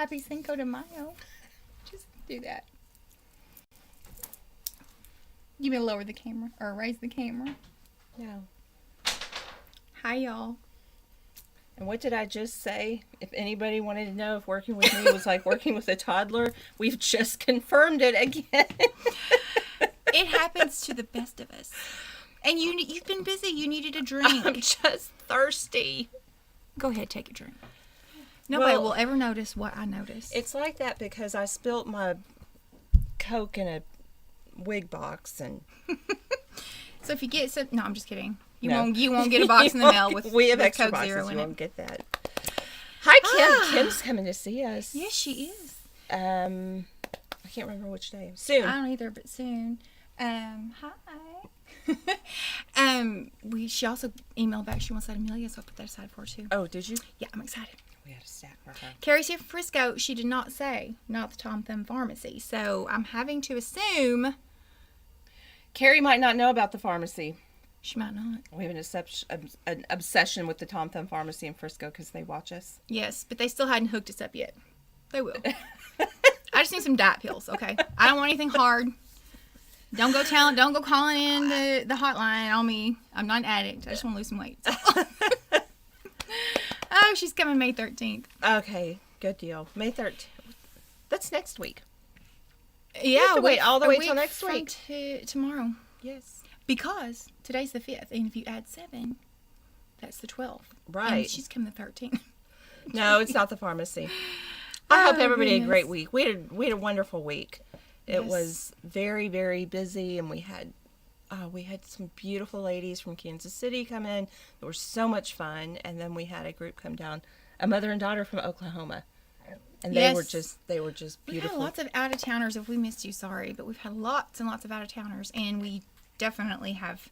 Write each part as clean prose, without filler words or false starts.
Happy Cinco de Mayo. Just do that. You may lower the camera or raise the camera. No. Hi, y'all. And what did I just say? If anybody wanted to know if working with me was like working with a toddler, we've just confirmed it again. It happens to the best of us. And you've been busy. You needed a drink. I'm just thirsty. Go ahead, take a drink. Nobody will ever notice what I noticed. It's like that because I spilt my Coke in a wig box and. So if you get some, no, I'm just kidding. You won't get a box in the mail with we have with extra Coke boxes. Zero in You it. won't get that. Hi, Kim. Kim's coming to see us. Yes, she is. I can't remember which day. Soon. I don't either, but soon. Hi. She also emailed back. She wants that Amelia, so I put that aside for her too. Oh, did you? Yeah, I'm excited. We had a stack for her. Carrie's here from Frisco. She did not say, not the Tom Thumb Pharmacy. So I'm having to assume. Carrie might not know about the pharmacy. She might not. We have an obsession with the Tom Thumb Pharmacy in Frisco because they watch us. Yes, but they still hadn't hooked us up yet. They will. I just need some diet pills, okay? I don't want anything hard. Don't go calling in the hotline on me. I'm not an addict. I just want to lose some weight. Oh, she's coming May 13th. Okay, good deal. May 13th. That's next week. Yeah, have to wait all the way a till next from week. Tomorrow. Yes. Because today's the 5th, and if you add 7, that's the 12th. Right. And she's coming the 13th. No, it's not the pharmacy. I hope everybody had a great goodness. week. We had a wonderful week. It was very, very busy, and we had some beautiful ladies from Kansas City come in. It was so much fun, and then we had a group come down, a mother and daughter from Oklahoma, and they were just We've beautiful. had lots of out-of-towners. If we missed you, sorry, but we've had lots and lots of out-of-towners, and we definitely have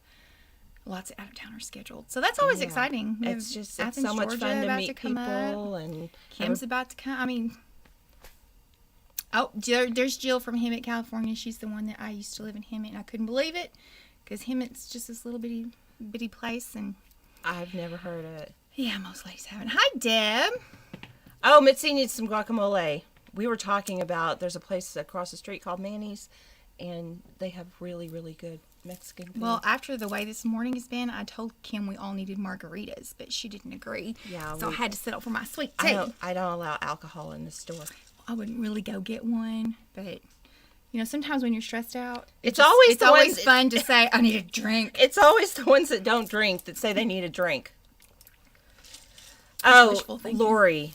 lots of out-of-towners scheduled. So that's always exciting. We It's have it's Athens, so much Georgia fun to about meet come people, up. and Kim's about to come. I mean, there's Jill from Hemet, California. She's the one that I used to live in Hemet, and I couldn't believe it because Hemet's just this little bitty place, and I've never heard of it. yeah, most ladies haven't. Hi, Deb. Oh, Mitzi needs some guacamole. We were talking about there's a place across the street called Manny's, and they have really, really good Mexican food. Well, after the way this morning has been, I told Kim we all needed margaritas, but she didn't agree. Yeah, so I had to settle for my sweet tea. I don't allow alcohol in the store. I wouldn't really go get one, but sometimes when you're stressed out, It's always fun to say I need a drink. It's always the ones that don't drink that say they need a drink. wishful Oh, thinking. Lori,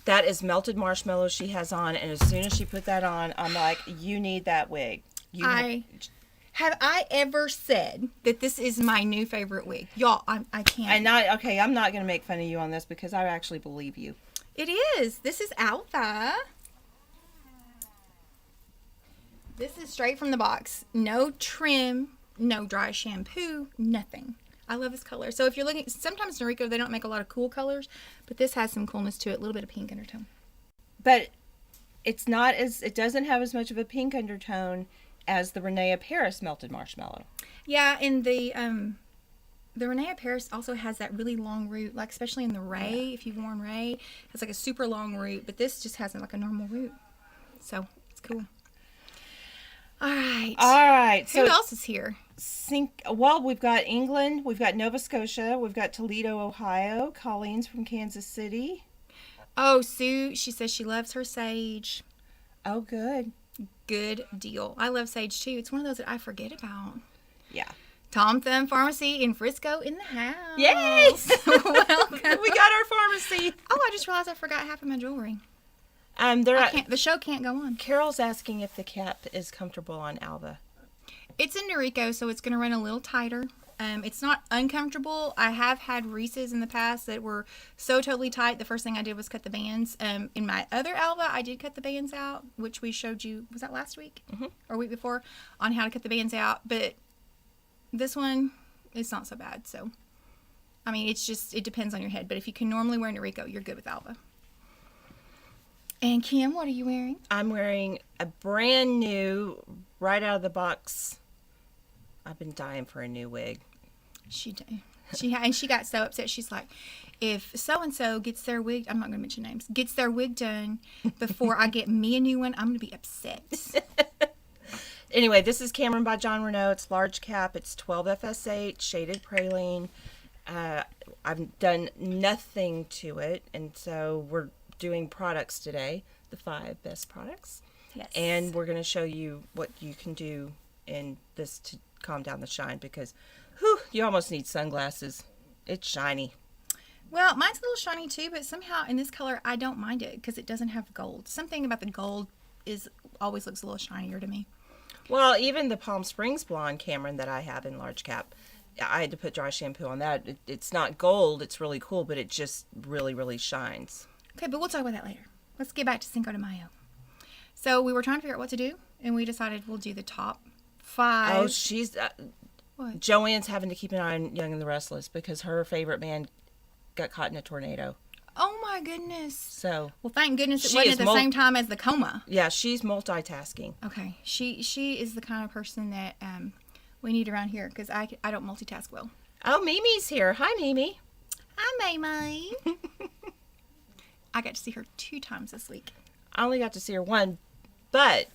that is melted marshmallow she has on, and as soon as she put that on, I'm like, you need that wig. Have I ever said that this is my new favorite wig? Y'all, I can't. I'm not going to make fun of you on this because I actually believe you. It is. This is Alva. This is straight from the box. No trim, no dry shampoo, nothing. I love this color. So if you're looking, sometimes Noriko, they don't make a lot of cool colors, but this has some coolness to it. A little bit of pink undertone. But it doesn't have as much of a pink undertone as the Renau Paris melted marshmallow. Yeah, and the Renau Paris also has that really long root, like especially in the Ray, if you've worn Ray, it's like a super long root, but this just has like a normal root. So it's cool. All right. So who else is here? Well, we've got England, we've got Nova Scotia, we've got Toledo, Ohio. Colleen's from Kansas City. Oh, Sue, she says she loves her sage. Oh, good. Good deal. I love sage too. It's one of those that I forget about. Yeah. Tom Thumb Pharmacy in Frisco in the house. Yes! Welcome. We got our pharmacy. Oh, I just realized I forgot half of my jewelry. The show can't go on. Carol's asking if the cap is comfortable on Alva. It's in Noriko, so it's going to run a little tighter. It's not uncomfortable. I have had Reese's in the past that were so totally tight. The first thing I did was cut the bands. In my other Alva, I did cut the bands out, which we showed you, was that last week? Mm-hmm. Or week before, on how to cut the bands out. But this one, it's not so bad. So, I mean, it depends on your head. But if you can normally wear Noriko, you're good with Alva. And Kim, what are you wearing? I'm wearing a brand new, right out of the box. I've been dying for a new wig. She did. And she got so upset. She's like, if so-and-so gets their wig, I'm not going to mention names, gets their wig done before I get me a new one, I'm going to be upset. Anyway, this is Cameron by John Renau. It's large cap. It's 12 FS8, shaded praline. I've done nothing to it, and so we're doing products today, the 5 best products. Yes. And we're going to show you what you can do in this to calm down the shine, because you almost need sunglasses. It's shiny. Well, mine's a little shiny too, but somehow in this color I don't mind it because it doesn't have gold. Something about the gold always looks a little shinier to me. Well, even the Palm Springs blonde Cameron that I have in large cap, I had to put dry shampoo on that. It's not gold. It's really cool, but it just really, really shines. Okay, but we'll talk about that later. Let's get back to Cinco de Mayo. So we were trying to figure out what to do, and we decided we'll do the top 5. Oh, she's... What? Joanne's having to keep an eye on Young and the Restless because her favorite man got caught in a tornado. Oh my goodness. So... Well, thank goodness it she wasn't is at the same time as the coma. Yeah, she's multitasking. Okay, she is the kind of person that we need around here because I don't multitask well. Oh, Mimi's here. Hi, Mimi. Hi, Mimi. I got to see her 2 times this week. I only got to see her 1, but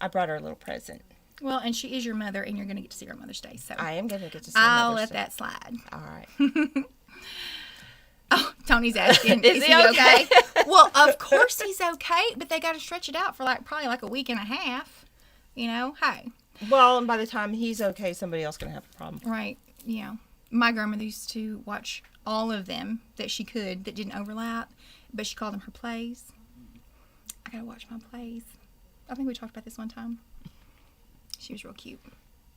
I brought her a little present. Well, and she is your mother, and you're going to get to see her Mother's Day. So I am going to get to see her I'll Mother's let Day. that slide. All right. Oh, Tony's asking, Is is he he okay? okay? Well, of course he's okay, but they got to stretch it out for probably a week and a half. You know, hey. Well, and by the time he's okay, somebody else going to have a problem. Right, yeah. My grandmother used to watch all of them that she could that didn't overlap, but she called them her plays. I got to watch my plays. I think we talked about this one time. She was real cute.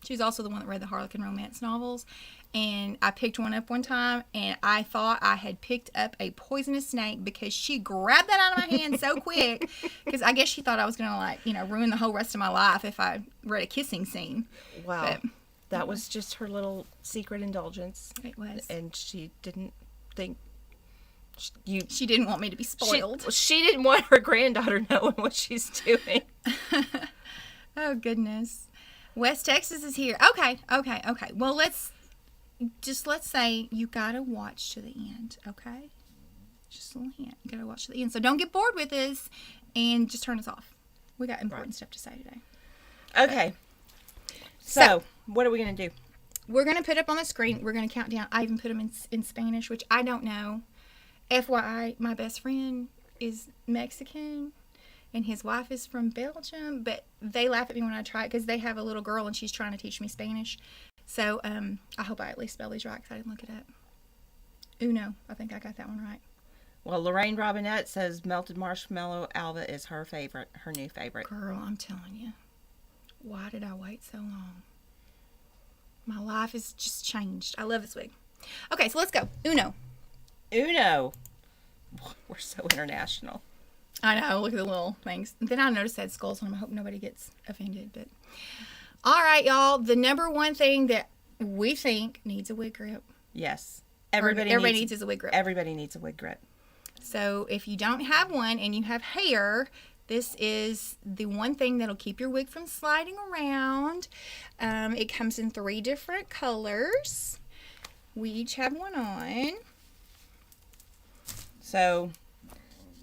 She was also the one that read the Harlequin romance novels. And I picked one up one time, and I thought I had picked up a poisonous snake because she grabbed that out of my hand so quick. Because I guess she thought I was going to, ruin the whole rest of my life if I read a kissing scene. Wow. But, that was just her little secret indulgence. It was. And she didn't think... She didn't want me to be spoiled. She didn't want her granddaughter knowing what she's doing. Oh, goodness. West Texas is here. Okay. Well, let's say you gotta watch to the end, okay? Just a little hint. You gotta watch to the end. So don't get bored with us and just turn us off. We got important stuff to say today. Okay. So what are we going to do? We're going to put up on the screen. We're going to count down. I even put them in Spanish, which I don't know. FYI, my best friend is Mexican. And his wife is from Belgium, but they laugh at me when I try it because they have a little girl and she's trying to teach me Spanish. So I hope I at least spell these right because I didn't look it up. Uno, I think I got that one right. Well, Lorraine Robinette says melted marshmallow Alva is her favorite, her new favorite. Girl, I'm telling you, why did I wait so long? My life has just changed. I love this wig. Okay, so let's go. Uno. Uno. We're so international. I know, look at the little things. Then I noticed that skulls on them. I hope nobody gets offended. But all right, y'all. The number one thing that we think needs a wig grip. Yes. Everybody needs is a wig grip. Everybody needs a wig grip. So if you don't have one and you have hair, this is the one thing that'll keep your wig from sliding around. It comes in 3 different colors. We each have one on. So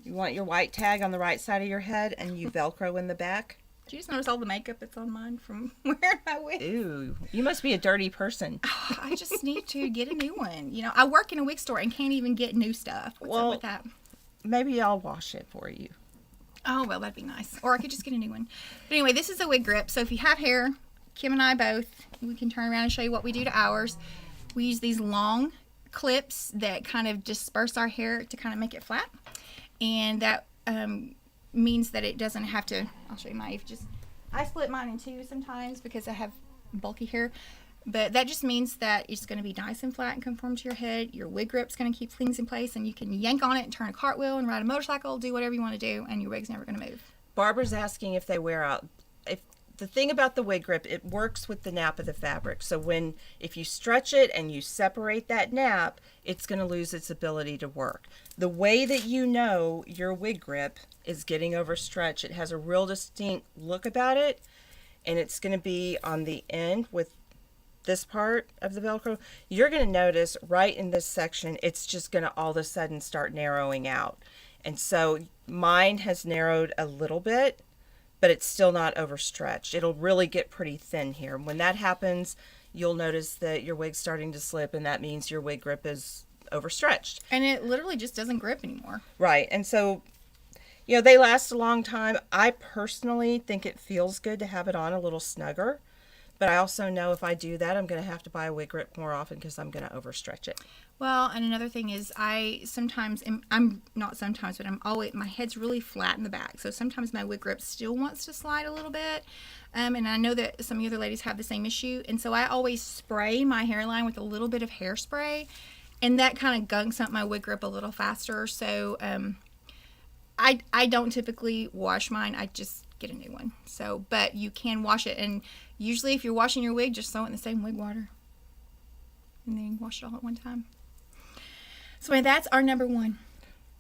you want your white tag on the right side of your head and you Velcro in the back. Did you just notice all the makeup that's on mine from wearing my wig? Ooh, you must be a dirty person. Oh, I just need to get a new one. You know, I work in a wig store and can't even get new stuff. What's up with that? Maybe I'll wash it for you. Oh, well, that'd be nice. Or I could just get a new one. But anyway, this is a wig grip. So if you have hair, Kim and I both, we can turn around and show you what we do to ours. We use these long clips that kind of disperse our hair to kind of make it flat. And that means that it doesn't have to, I'll show you mine. I split mine in 2 sometimes because I have bulky hair. But that just means that it's going to be nice and flat and conform to your head. Your wig grip's going to keep things in place, and you can yank on it and turn a cartwheel and ride a motorcycle, do whatever you want to do, and your wig's never going to move. Barbara's asking if they wear out. The thing about the wig grip, it works with the nap of the fabric. So if you stretch it and you separate that nap, it's going to lose its ability to work. The way that you know your wig grip is getting overstretched, it has a real distinct look about it, and it's going to be on the end with this part of the Velcro, you're going to notice right in this section, it's just going to all of a sudden start narrowing out. And so mine has narrowed a little bit, but it's still not overstretched. It'll really get pretty thin here. When that happens, you'll notice that your wig's starting to slip, and that means your wig grip is overstretched. And it literally just doesn't grip anymore. Right. And so, you know, they last a long time. I personally think it feels good to have it on a little snugger. But I also know if I do that, I'm going to have to buy a wig grip more often because I'm going to overstretch it. Well, and another thing is I'm not sometimes, but I'm always, my head's really flat in the back. So sometimes my wig grip still wants to slide a little bit. And I know that some of the other ladies have the same issue. And so I always spray my hairline with a little bit of hairspray. And that kind of gunks up my wig grip a little faster. So I don't typically wash mine. I just get a new one. So, but you can wash it. And usually if you're washing your wig, just throw it in the same wig water. And then wash it all at one time. So that's our number one.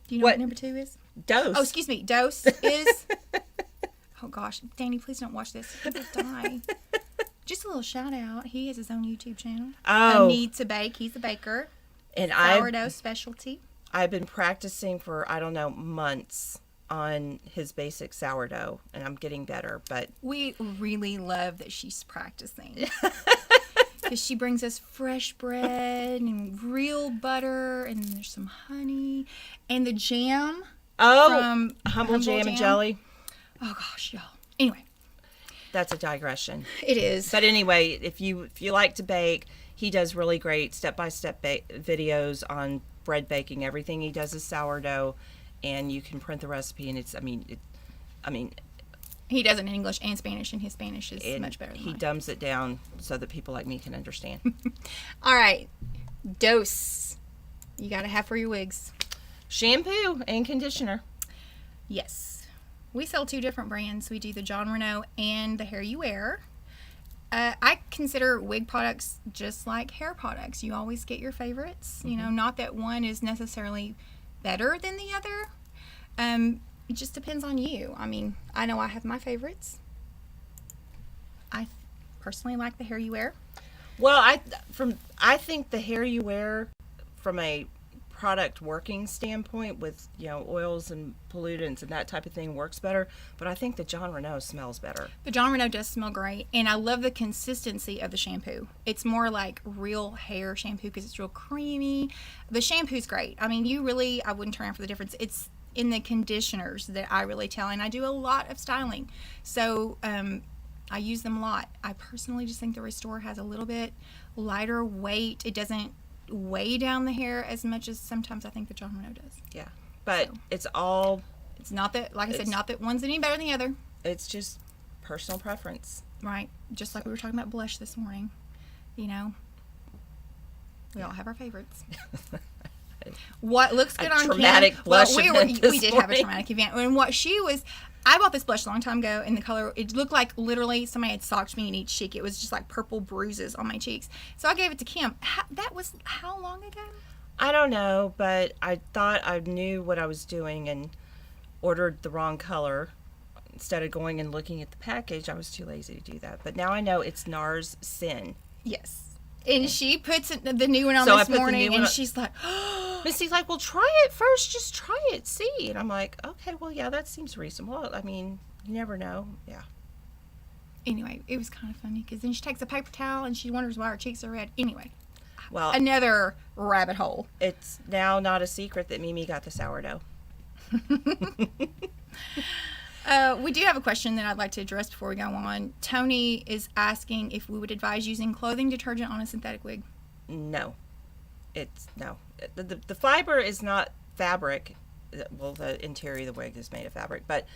Do you know what number two is? Dose. Oh, excuse me. Dose is... Oh, gosh. Danny, please don't watch this. He will die. Just a little shout out. He has his own YouTube channel. Oh. Need to Bake. He's a baker. And Sourdough specialty. I've been practicing for, I don't know, months on his basic sourdough, and I'm getting better, but... We really love that she's practicing. Because she brings us fresh bread and real butter, and there's some honey, and the jam. Oh, from Humble Jam and Jelly. Oh, gosh, y'all. Anyway. That's a digression. It is. But anyway, if you like to bake, he does really great step-by-step videos on bread baking. Everything he does is sourdough, and you can print the recipe, and it's, I mean, he does it in English and Spanish, and his Spanish is much better than mine. He dumbs it down so that people like me can understand. All right. Dose. You got to have for your wigs. Shampoo and conditioner. Yes. We sell two different brands. We do the John Renau and the HairuWear. I consider wig products just like hair products. You always get your favorites. Mm-hmm. You know, not that one is necessarily better than the other. It just depends on you. I mean, I know I have my favorites. I personally like the HairuWear. Well, I think the HairuWear, from a product working standpoint, with, you know, oils and pollutants and that type of thing, works better. But I think the John Renau smells better. The John Renau does smell great, and I love the consistency of the shampoo. It's more like real hair shampoo because it's real creamy. The shampoo's great. I mean, I wouldn't turn around for the difference. It's in the conditioners that I really tell, and I do a lot of styling, so I use them a lot. I personally just think the Restore has a little bit lighter weight. It doesn't weigh down the hair as much as sometimes I think the John Renau does. Yeah, but so, it's not that, like I said, not that one's any better than the other. It's just personal preference, right? Just like we were talking about blush this morning. You know, we all have our favorites. What looks good on traumatic Kim? Blush we did have a morning. traumatic event. And I bought this blush a long time ago, and the color, it looked like literally somebody had socked me in each cheek. It was just like purple bruises on my cheeks. So I gave it to Kim. That was how long ago? I don't know, but I thought I knew what I was doing and ordered the wrong color. Instead of going and looking at the package, I was too lazy to do that. But now I know it's NARS Sin. Yes. And she puts the new one on this morning, and she's like, Misty's like, well, try it first. Just try it, see. And I'm like, okay, well, yeah, that seems reasonable. I mean, you never know. Yeah. Anyway, it was kind of funny because then she takes a paper towel and she wonders why her cheeks are red. Anyway, well, another rabbit hole. It's now not a secret that Mimi got the sourdough. We do have a question that I'd like to address before we go on. Tony is asking if we would advise using clothing detergent on a synthetic wig. No. No. The fiber is not fabric. Well, the interior of the wig is made of fabric, but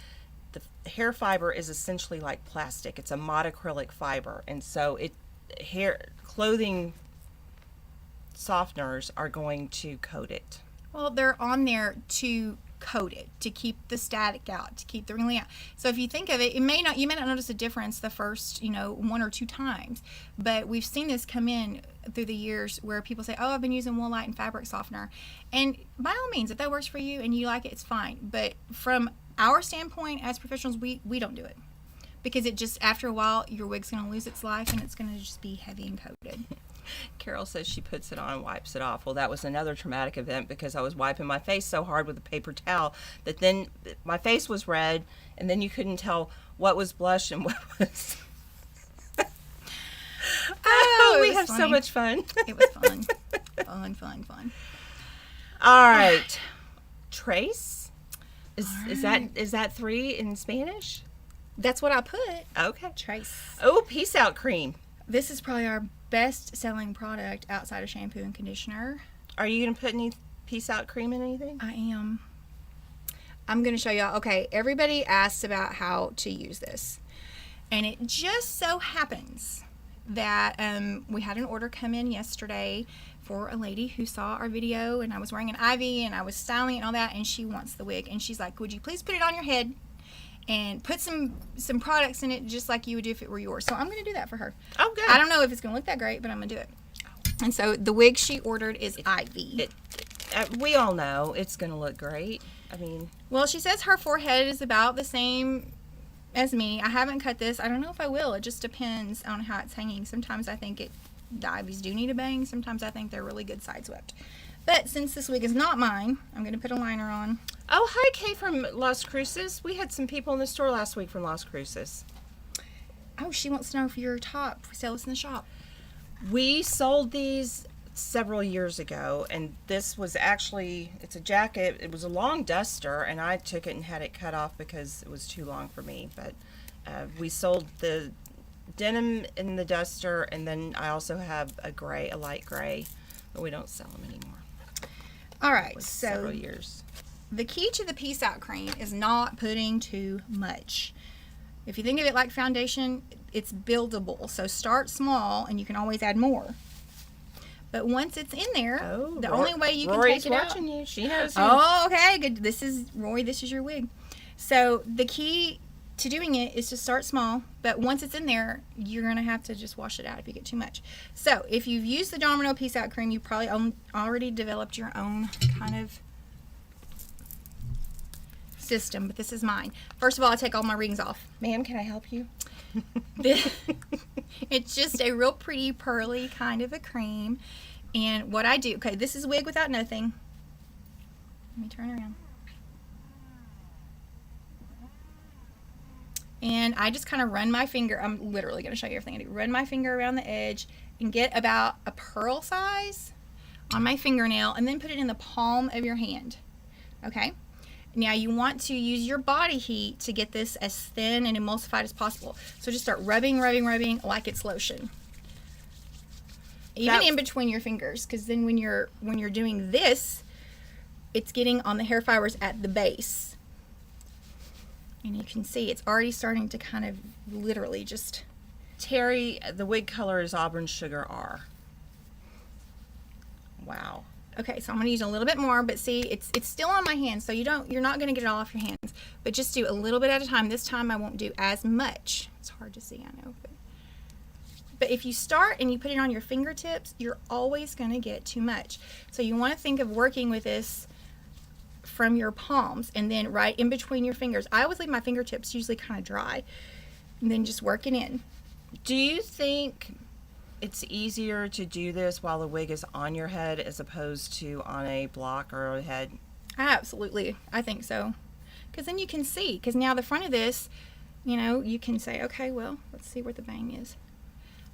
the hair fiber is essentially like plastic. It's a monocrylic fiber, and so clothing softeners are going to coat it. Well, they're on there to coat it, to keep the static out, to keep the wrinkling out. So if you think of it, you may not notice a difference the first, one or two times, but we've seen this come in through the years where people say, oh, I've been using Woolite and fabric softener. And by all means, if that works for you and you like it, it's fine. But from our standpoint as professionals, we don't do it. because it just, after a while, your wig's going to lose its life and it's going to just be heavy and coated. Carol says she puts it on and wipes it off. Well, that was another traumatic event because I was wiping my face so hard with a paper towel that then my face was red, and then you couldn't tell what was blush and what was... Oh, we have so much fun. It was fun. Fun. All right. Trace? Is that 3 in Spanish? That's what I put. Okay. Trace. Oh, Peace Out cream. This is probably our best selling product outside of shampoo and conditioner. Are you going to put any Peace Out cream in anything? I am. I'm going to show y'all. Okay, everybody asked about how to use this. And it just so happens that we had an order come in yesterday for a lady who saw our video, and I was wearing an ivy and I was styling it and all that, and she wants the wig, and she's like, would you please put it on your head and put some products in it just like you would do if it were yours. So I'm going to do that for her. Oh, good. I don't know if it's going to look that great, but I'm going to do it. And so the wig she ordered is ivy. We all know it's going to look great. I mean, well, she says her forehead is about the same as me. I haven't cut this. I don't know if I will. It just depends on how it's hanging. Sometimes I think the ivies do need a bang. Sometimes I think they're really good side swept. But since this wig is not mine, I'm going to put a liner on. Oh, hi, Kay from Las Cruces. We had some people in the store last week from Las Cruces. Oh, she wants to know if your top sell this in the shop. We sold these several years ago, and this was actually, it's a jacket. It was a long duster, and I took it and had it cut off because it was too long for me. But we sold the denim in the duster, and then I also have a light gray, but we don't sell them anymore. All right, so several years. The key to the Peace Out cream is not putting too much. If you think of it like foundation, it's buildable. So start small, and you can always add more. But once it's in there, the only way you can Rory's take it out. watching you. She knows. Oh, okay, good. This is Rory. This is your wig. So the key to doing it is to start small, but once it's in there, you're going to have to just wash it out if you get too much. So if you've used the Domino Peace Out cream, you probably already developed your own kind of system, but this is mine. First of all, I take all my rings off. Ma'am, can I help you? It's just a real pretty pearly kind of a cream. And what I do, okay, this is wig without nothing. Let me turn around. And I just kind of run my finger. I'm literally going to show you everything I do. Run my finger around the edge and get about a pearl size on my fingernail, and then put it in the palm of your hand. Okay? Now you want to use your body heat to get this as thin and emulsified as possible. So just start rubbing like it's lotion. Even in between your fingers, because then when you're doing this, it's getting on the hair fibers at the base. And you can see it's already starting to kind of literally just... Terry, the wig color is Auburn Sugar R. Wow. Okay, so I'm going to use a little bit more, but see, it's still on my hands, so you're not going to get it all off your hands. But just do a little bit at a time. This time I won't do as much. It's hard to see, I know. But if you start and you put it on your fingertips, you're always going to get too much. So you want to think of working with this from your palms and then right in between your fingers. I always leave my fingertips usually kind of dry and then just work it in. Do you think it's easier to do this while the wig is on your head as opposed to on a block or a head? Absolutely. I think so. Because then you can see. Because now the front of this, you can say, okay, well, let's see where the bang is.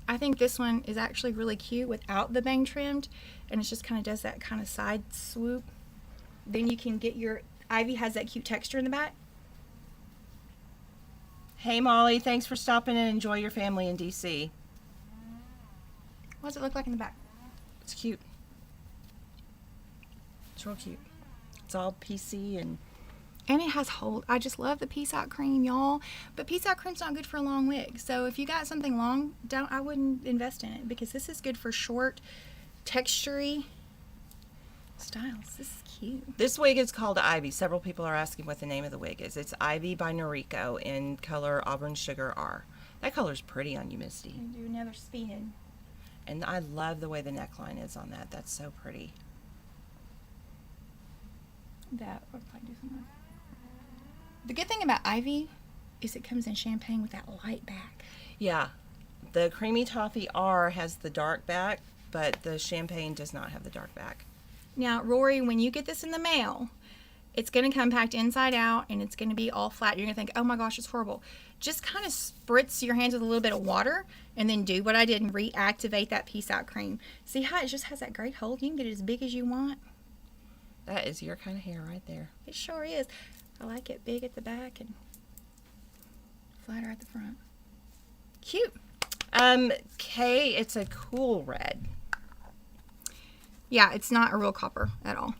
I think this one is actually really cute without the bang trimmed, and it just kind of does that kind of side swoop. Then you can get your ivy has that cute texture in the back. Hey Molly, thanks for stopping and enjoy your family in DC. What does it look like in the back? It's cute. It's real cute. It's all PC and it has hold. I just love the Peace Out cream, y'all. But Peace Out cream's not good for a long wig. So if you got something long, I wouldn't invest in it, because this is good for short, textury styles. This is cute. This wig is called Ivy. Several people are asking what the name of the wig is. It's Ivy by Noriko in color Auburn Sugar R. That color's pretty on you, Misty. Do another spin. And I love the way the neckline is on that. That's so pretty. That would probably do something. The good thing about Ivy is it comes in champagne with that light back. Yeah. The Creamy Toffee R has the dark back, but the champagne does not have the dark back. Now, Rory, when you get this in the mail, it's going to come packed inside out, and it's going to be all flat. You're going to think, oh my gosh, it's horrible. Just kind of spritz your hands with a little bit of water, and then do what I did and reactivate that piece out cream. See how it just has that great hold? You can get it as big as you want. That is your kind of hair right there. It sure is. I like it big at the back and flatter at the front. Cute. Kay, it's a cool red. Yeah, it's not a real copper at all.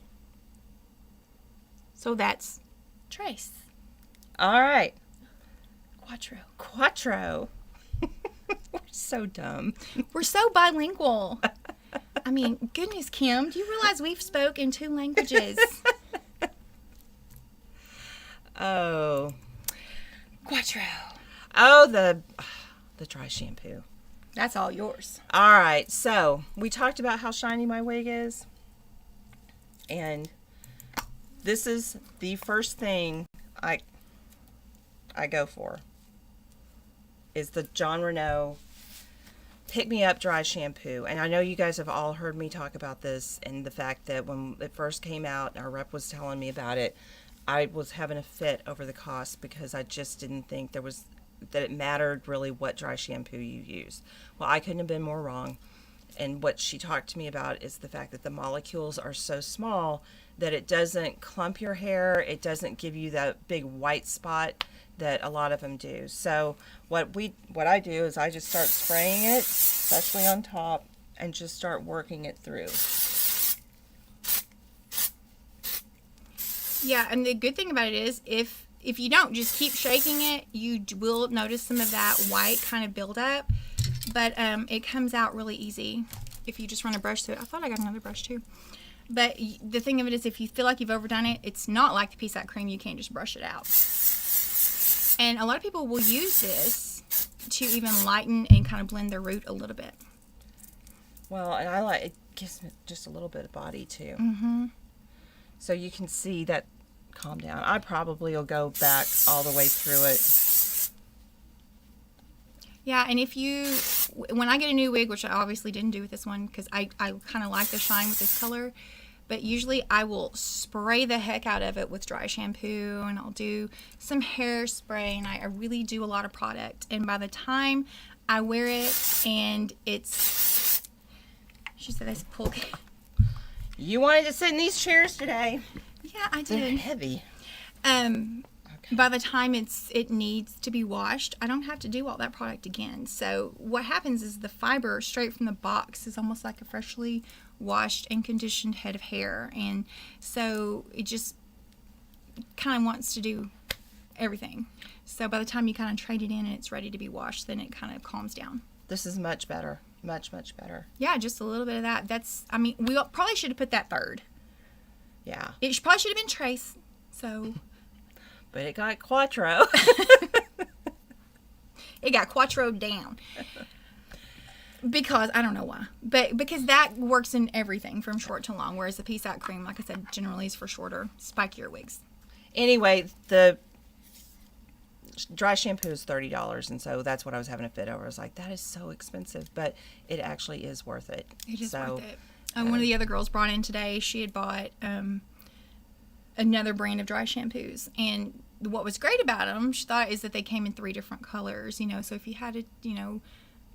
So that's Trace. All right. Quattro. We're so dumb. We're so bilingual. I mean, goodness, Kim, do you realize we've spoke in 2 languages? Oh. Quattro. Oh, the dry shampoo. That's all yours. All right, so we talked about how shiny my wig is. And this is the first thing I go for. Is the John Renau Pick Me Up Dry Shampoo. And I know you guys have all heard me talk about this, and the fact that when it first came out, our rep was telling me about it, I was having a fit over the cost because I just didn't think that it mattered really what dry shampoo you use. Well, I couldn't have been more wrong. And what she talked to me about is the fact that the molecules are so small that it doesn't clump your hair. It doesn't give you that big white spot that a lot of them do. So what I do is I just start spraying it, especially on top, and just start working it through. Yeah, and the good thing about it is if you don't just keep shaking it, you will notice some of that white kind of buildup. But it comes out really easy if you just run a brush through it. I thought I got another brush too. But the thing of it is, if you feel like you've overdone it, it's not like the piece of cream. You can't just brush it out. And a lot of people will use this to even lighten and kind of blend their root a little bit. Well, and it gives it just a little bit of body too. Mm-hmm. So you can see that calm down. I probably will go back all the way through it. Yeah, and when I get a new wig, which I obviously didn't do with this one because I kind of like the shine with this color, but usually I will spray the heck out of it with dry shampoo, and I'll do some hairspray, and I really do a lot of product. And by the time I wear it, and it's, she said that's pull. You wanted to sit in these chairs today. Yeah, I did. They're heavy. By the time it needs to be washed, I don't have to do all that product again. So what happens is the fiber straight from the box is almost like a freshly washed and conditioned head of hair. And so it just kind of wants to do everything. So by the time you kind of trade it in and it's ready to be washed, then it kind of calms down. This is much better. Much, much better. Yeah, just a little bit of that. We probably should have put that third. Yeah. It probably should have been Trace. So... But it got Quattro. It got Quattro'd down. Because, I don't know why. But because that works in everything from short to long. Whereas the Peace Out Cream, like I said, generally is for shorter, spikier wigs. Anyway, the dry shampoo is $30. And so that's what I was having a fit over. I was like, that is so expensive. But it actually is worth it. It is worth it. One of the other girls brought in today, she had bought... another brand of dry shampoos, and what was great about them, she thought, is that they came in 3 different colors, so if you had a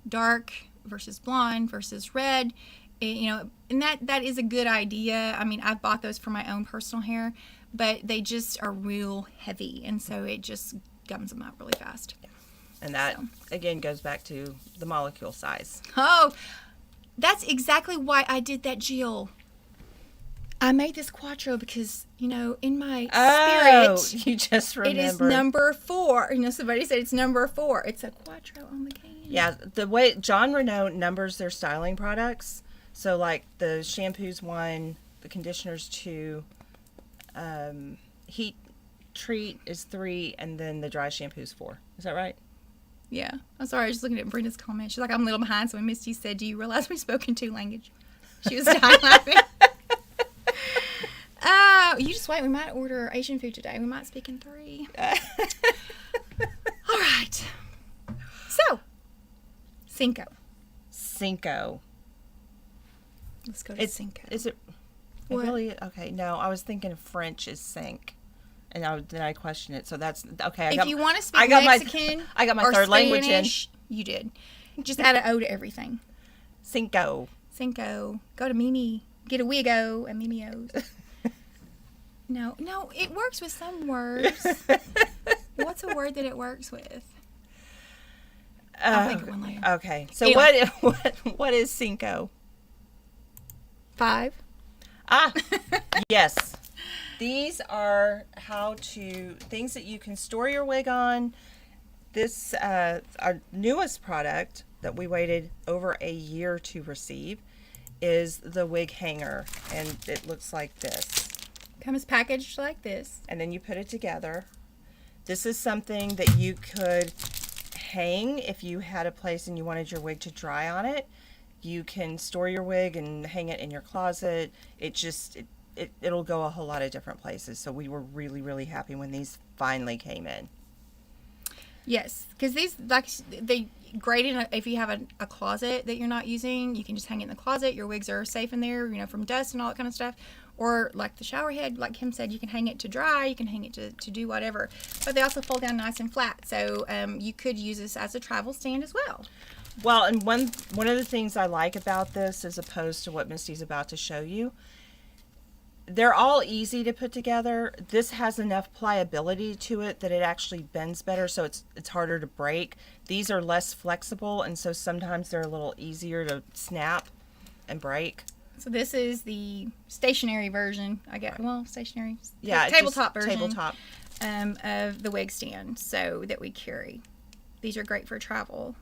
dark versus blonde versus red, and that is a good idea. I mean, I've bought those for my own personal hair, but they just are real heavy, and so it just gums them up really fast. Yeah. And that again goes back to the molecule size. Oh, that's exactly why I did that, Jill. I made this Quattro because, in my spirit, you just remembered. It is number 4. Somebody said it's number 4. It's a Quattro on the can. Yeah, the way John Renau numbers their styling products, so like the shampoos 1, the conditioners 2, heat treat is 3, and then the dry shampoo's 4. Is that right? Yeah. I'm sorry, I was just looking at Brenda's comment. She's like, I'm a little behind, so when Misty said, do you realize we spoke in 2 languages? She was dying laughing. You just wait. We might order Asian food today. We might speak in 3. Cinco. Cinco. Let's go to Cinco. Is it What? really? Okay, no, I was thinking French is cinq. And then I questioned it. So that's okay. If you want to speak Mexican I got my or third language in. Spanish, you did. Just add an O to everything. Cinco. Cinco. Go to Mimi. Get a Wigo and Mimios. No, it works with some words. What's a word that it works with? I'll think of one later. Okay. So Anyway. what is Cinco? 5. Yes. These are things that you can store your wig on. This, our newest product that we waited over a year to receive is the wig hanger. And it looks like this. Comes packaged like this. And then you put it together. This is something that you could hang if you had a place and you wanted your wig to dry on it. You can store your wig and hang it in your closet. It'll go a whole lot of different places. So we were really, really happy when these finally came in. Yes, because these, they great if you have a closet that you're not using. You can just hang it in the closet. Your wigs are safe in there, from dust and all that kind of stuff. Or like the shower head, like Kim said, you can hang it to dry. You can hang it to do whatever. But they also fold down nice and flat. So you could use this as a travel stand as well. Well, and one of the things I like about this, as opposed to what Misty's about to show you, they're all easy to put together. This has enough pliability to it that it actually bends better, so it's harder to break. These are less flexible, and so sometimes they're a little easier to snap and break. So this is the stationary version, I guess. Well, stationary. Yeah, tabletop version. Tabletop. Of the wig stand, so that we carry. These are great for travel.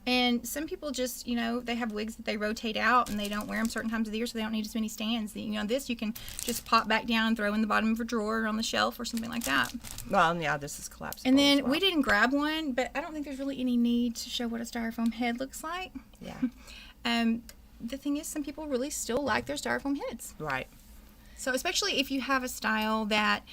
And some people just, they have wigs that they rotate out and they don't wear them certain times of the year, so they don't need as many stands. This you can just pop back down and throw in the bottom of a drawer or on the shelf or something like that. Well, yeah, this is collapsible. And then as well. we didn't grab one, but I don't think there's really any need to show what a styrofoam head looks like. Yeah. The thing is, some people really still like their styrofoam heads. Right. So especially if you have a style that,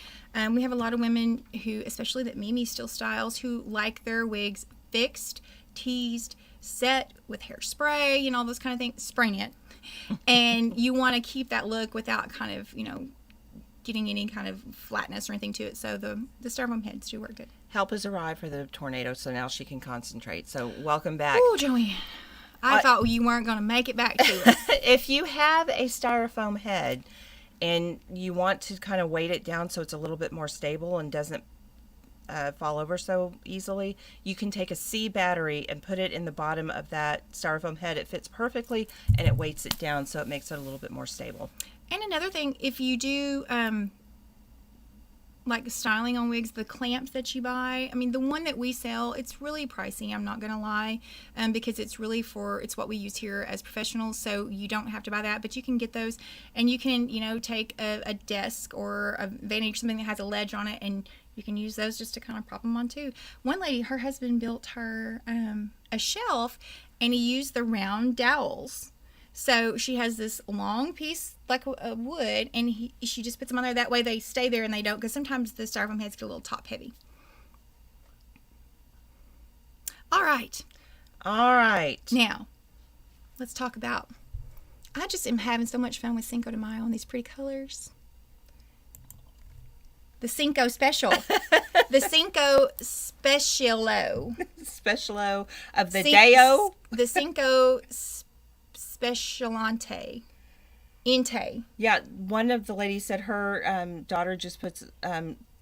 we have a lot of women who, especially that Mimi still styles, who like their wigs fixed, teased, set with hairspray and all those kind of things, spraying it. And you want to keep that look without kind of, getting any kind of flatness or anything to it. So the styrofoam heads do work good. Help has arrived for the tornado, so now she can concentrate. So welcome back. Oh, Joey. I thought you weren't going to make it back to us. If you have a styrofoam head and you want to kind of weight it down so it's a little bit more stable and doesn't fall over so easily, you can take a C battery and put it in the bottom of that styrofoam head. It fits perfectly and it weights it down so it makes it a little bit more stable. And another thing, if you do like styling on wigs, the clamps that you buy, the one that we sell, it's really pricey, I'm not gonna lie, because it's really it's what we use here as professionals, so you don't have to buy that, but you can get those, and you can take a desk or a vantage, something that has a ledge on it, and you can use those just to kind of prop them on too. One lady, her husband built her a shelf, and he used the round dowels. So she has this long piece like a wood, and she just puts them on there. That way they stay there and they don't, because sometimes the styrofoam heads get a little top heavy. All right. Now, let's talk about, I just am having so much fun with Cinco de Mayo and these pretty colors. The Cinco Special. The Cinco Specialo. Specialo of the Deo. The Cinco Specialante. Inte. Yeah, one of the ladies said her daughter just puts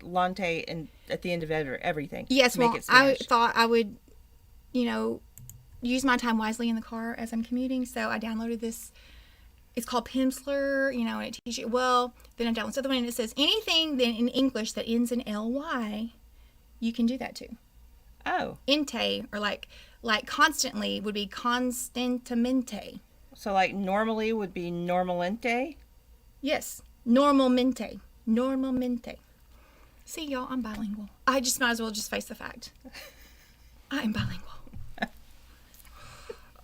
lante at the end of everything. Yes, to make well, it Spanish. I thought I would, use my time wisely in the car as I'm commuting, so I downloaded this. It's called Pimsleur, and it teaches you. Well, then I downloaded this other one, and it says anything then in English that ends in ly, you can do that too. Oh. Inte, or like constantly would be constantemente. So like normally would be normalmente? Yes. Normalmente. See, y'all, I'm bilingual. I just might as well just face the fact. I am bilingual.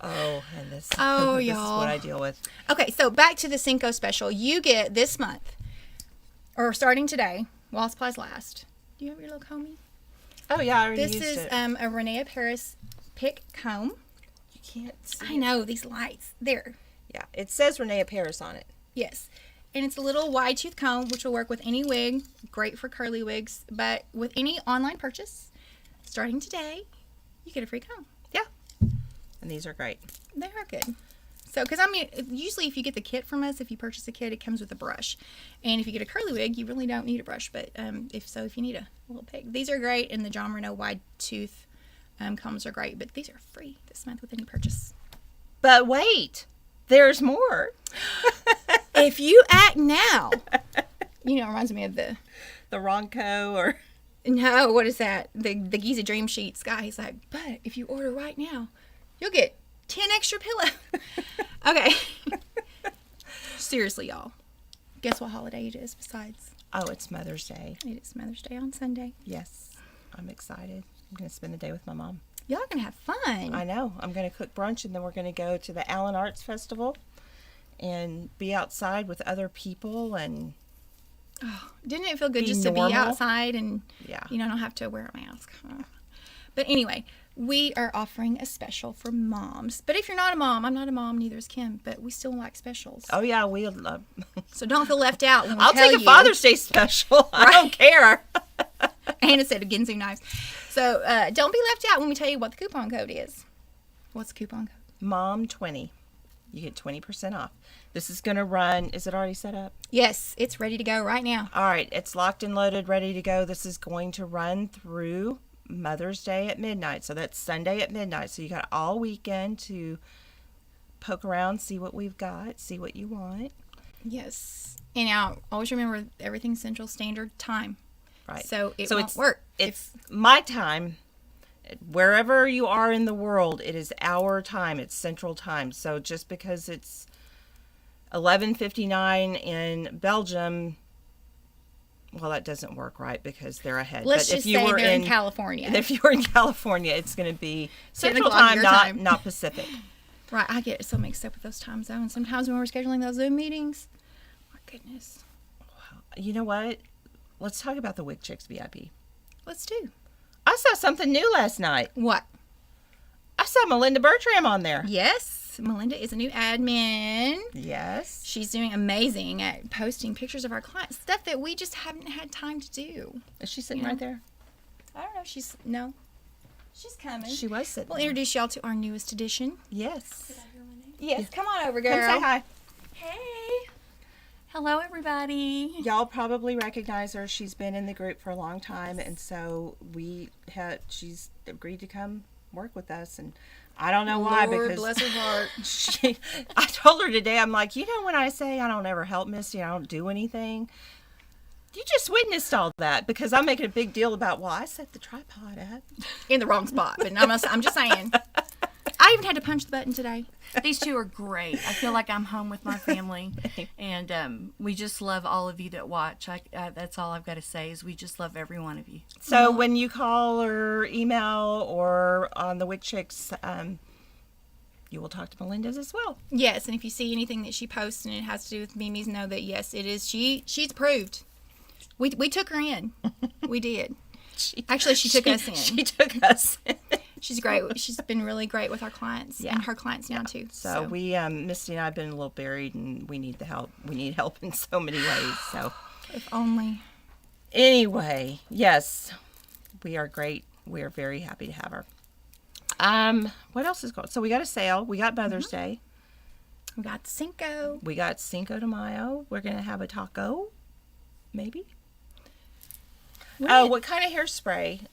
Oh, and this, oh, this y'all. is what I deal with. Okay, so back to the Cinco Special. You get this month, or starting today, while supplies last. Do you have your little comb? Oh, yeah, I already used it. This is a Renau Paris pick comb. You can't see I know, these lights. There. Yeah, it says Renau Paris on it. Yes. And it's a little wide tooth comb, which will work with any wig. Great for curly wigs. But with any online purchase, starting today, you get a free comb. Yeah. And these are great. They are good. So, because I mean, usually if you get the kit from us, if you purchase a kit, it comes with a brush. And if you get a curly wig, you really don't need a brush. But if you need a little pick. These are great. And the John Renau wide tooth combs are great. But these are free this month with any purchase. But wait, there's more. If you act now, it reminds me of the Ronco or... No, what is that? The Giza Dream Sheets guy. He's like, but if you order right now, you'll get 10 extra pillows. Okay. Seriously, y'all. Guess what holiday it is besides? Oh, it's Mother's Day. It is Mother's Day on Sunday. Yes. I'm excited. I'm going to spend the day with my mom. Y'all are going to have fun. I know. I'm going to cook brunch, and then we're going to go to the Allen Arts Festival and be outside with other people. And oh, didn't it feel good just normal. to be outside and Yeah. don't have to wear a mask? But anyway, we are offering a special for moms. But if you're not a mom, I'm not a mom, neither is Kim, but we still like specials. Oh, yeah, we love... So don't feel left out when we I'll tell take a Father's Day special. I don't care. And a set of Ginsu knives. So don't be left out when we tell you what the coupon code is. What's the coupon code? Mom20. You get 20% off. This is going to run... Is it already set up? Yes, it's ready to go right now. All right, it's locked and loaded, ready to go. This is going to run through Mother's Day at midnight. So that's Sunday at midnight. So you got all weekend to poke around, see what we've got, see what you want. Yes. And now, always remember, everything's Central Standard Time. Right. So it won't work. It's my time. Wherever you are in the world, it is our time. It's Central Time. So just because it's 11:59 in Belgium, well, that doesn't work, right? Because they're ahead. Let's just say they're in California. If you're in California, it's going to be Central 10 o'clock Time, not Pacific. Right. I get so mixed up with those time zones. Sometimes when we're scheduling those Zoom meetings, my goodness. You know what? Let's talk about the Wig Chicks VIP. Let's do. I saw something new last night. What? I saw Melinda Bertram on there. Yes. Melinda is a new admin. Yes. She's doing amazing at posting pictures of our clients, stuff that we just haven't had time to do. Is she sitting right there? I don't know. She's coming. She was sitting We'll there. introduce y'all to our newest addition. Yes. Yes. Come on over, girl. Come say hi. Hey. Hello, everybody. Y'all probably recognize her. She's been in the group for a long time, and so she's agreed to come work with us, and I don't know why, Lord because bless her heart. I told her today, I'm like, when I say I don't ever help Misty, I don't do anything, you just witnessed all that, because I'm making a big deal about, I set the tripod up In the wrong spot, but I'm just saying. I even had to punch the button today. These two are great. I feel like I'm home with my family, and we just love all of you that watch. That's all I've got to say is we just love every one of you. So when you call or email or on the Wig Chicks, you will talk to Melinda's as well. Yes, and if you see anything that she posts and it has to do with Mimi's, know that yes, it is. She's approved. We took her in. We did. Actually, she took us in. She took us in. She's great. She's been really great with our clients and her clients now too. So we, Misty and I have been a little buried, and we need the help. We need help in so many ways. So if only. Anyway, yes, we are great. We are very happy to have her. What else is going? So we got a sale. We got Mother's Day. We got Cinco. We got Cinco de Mayo. We're gonna have a taco, maybe. What kind of hairspray?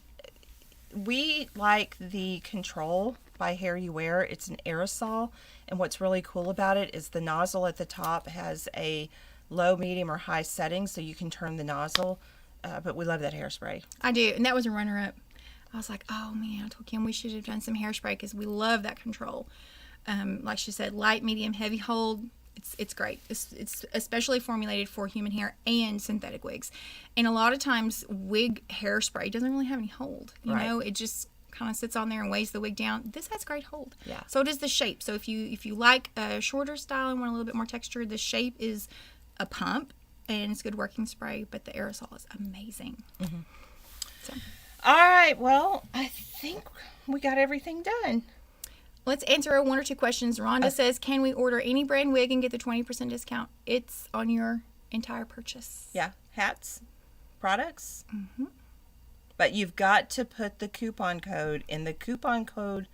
We like the Control by HairuWear. It's an aerosol, and what's really cool about it is the nozzle at the top has a low, medium, or high setting, so you can turn the nozzle. But we love that hairspray. I do, and that was a runner-up. I was like, oh man, I told Kim we should have done some hairspray because we love that Control. Like she said, light, medium, heavy hold. It's great. It's especially formulated for human hair and synthetic wigs. And a lot of times wig hairspray doesn't really have any hold. You know, it just kind of sits on there and weighs the wig down. This has great hold. Yeah. So does the shape. So if you like a shorter style and want a little bit more texture, the shape is a pump and it's good working spray, but the aerosol is amazing. Mm-hmm. So. All right. Well, I think we got everything done. Let's answer one or two questions. Rhonda says, can we order any brand wig and get the 20% discount? It's on your entire purchase. Yeah, hats, products. Mm-hmm. But you've got to put the coupon code in the coupon code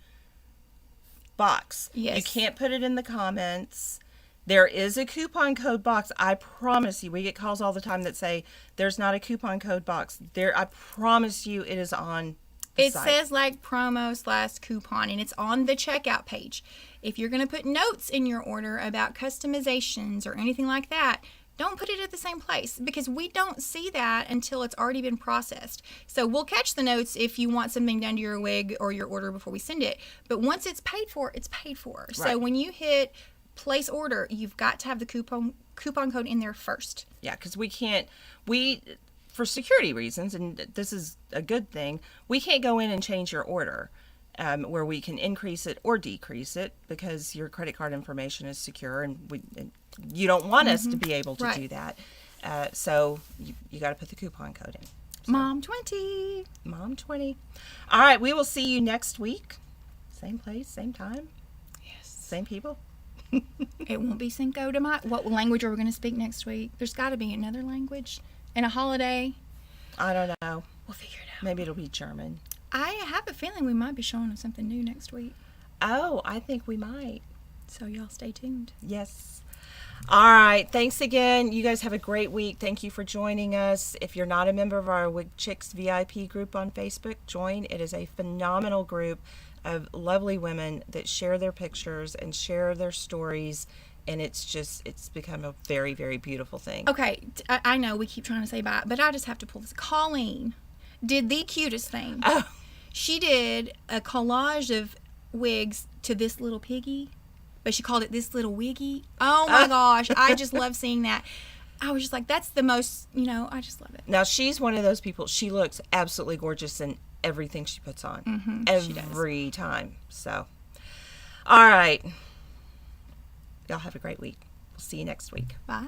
box. Yes. You can't put it in the comments. There is a coupon code box. I promise you. We get calls all the time that say there's not a coupon code box. There, I promise you it is on the It site. says like promo/coupon, and it's on the checkout page. If you're going to put notes in your order about customizations or anything like that, don't put it at the same place, because we don't see that until it's already been processed. So we'll catch the notes if you want something done to your wig or your order before we send it. But once it's paid for, it's paid for. Right. So when you hit place order, you've got to have the coupon code in there first. Yeah, because for security reasons, and this is a good thing, we can't go in and change your order where we can increase it or decrease it, because your credit card information is secure, and you don't want us to be able to Right. do that. So you got to put the coupon code in. So, Mom20. Mom20. All right, we will see you next week. Same place, same time, Yes. same people. It won't be Cinco de Mayo. What language are we going to speak next week? There's got to be another language. And a holiday. I don't know. We'll figure it out. Maybe it'll be German. I have a feeling we might be showing them something new next week. Oh, I think we might. So y'all stay tuned. Yes. All right. Thanks again. You guys have a great week. Thank you for joining us. If you're not a member of our Wig Chicks VIP group on Facebook, join. It is a phenomenal group of lovely women that share their pictures and share their stories. And it's become a very, very beautiful thing. Okay, I know we keep trying to say bye, but I just have to pull this. Colleen did the cutest thing. Oh. She did a collage of wigs to this little piggy, but she called it this little wiggy. Oh my gosh, I just love seeing that. I was just like, that's the most, I just love it. Now, she's one of those people. She looks absolutely gorgeous in everything she puts on. Mm-hmm, every time. So, all right. Y'all have a great week. We'll see you next week. Bye.